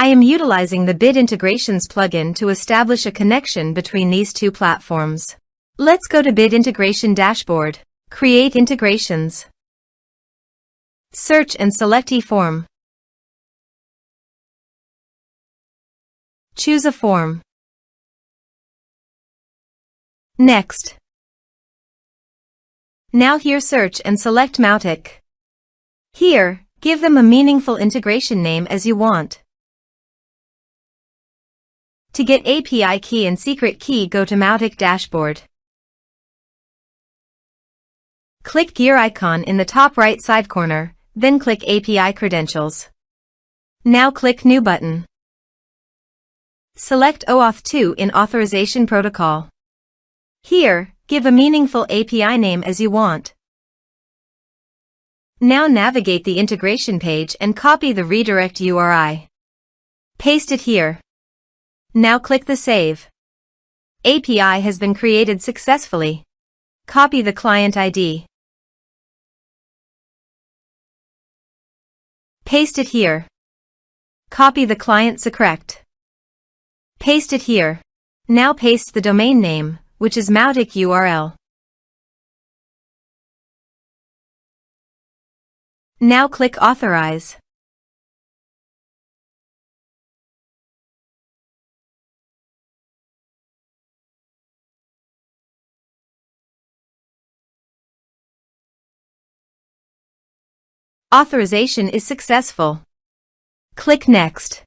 I am utilizing the Bid Integrations plugin to establish a connection between these two platforms. Let's go to Bid Integration Dashboard. Create integrations. Search and select eForm. Choose a form. Next. Now here search and select Mautic. Here, give them a meaningful integration name as you want. To get API key and secret key, go to Mautic dashboard. Click gear icon in the top right side corner, then click API credentials. Now click New button. Select OAuth 2 in Authorization Protocol. Here, give a meaningful API name as you want. Now navigate the integration page and copy the redirect URI. Paste it here. Now click the Save. API has been created successfully. Copy the client ID. Paste it here. Copy the client secret. Paste it here. Now paste the domain name, which is Mautic URL. Now click Authorize. Authorization is successful. Click Next.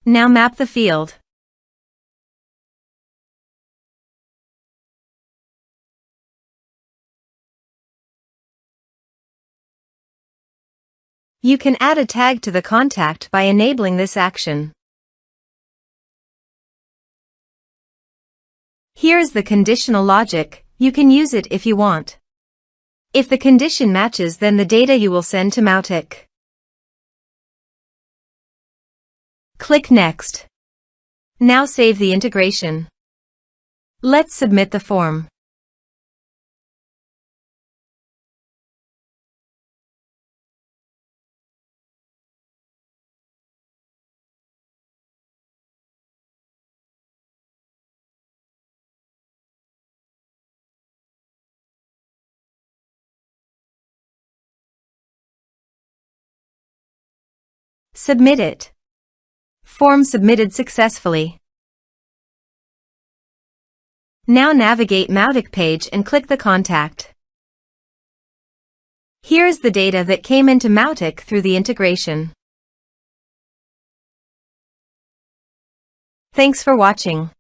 Now map the field. You can add a tag to the contact by enabling this action. Here's the conditional logic. You can use it if you want. If the condition matches, then the data you will send to Mautic. Click Next. Now save the integration. Let's submit the form. Submit it. Form submitted successfully. Now navigate Mautic page and click the contact. Here is the data that came into Mautic through the integration. Thanks for watching.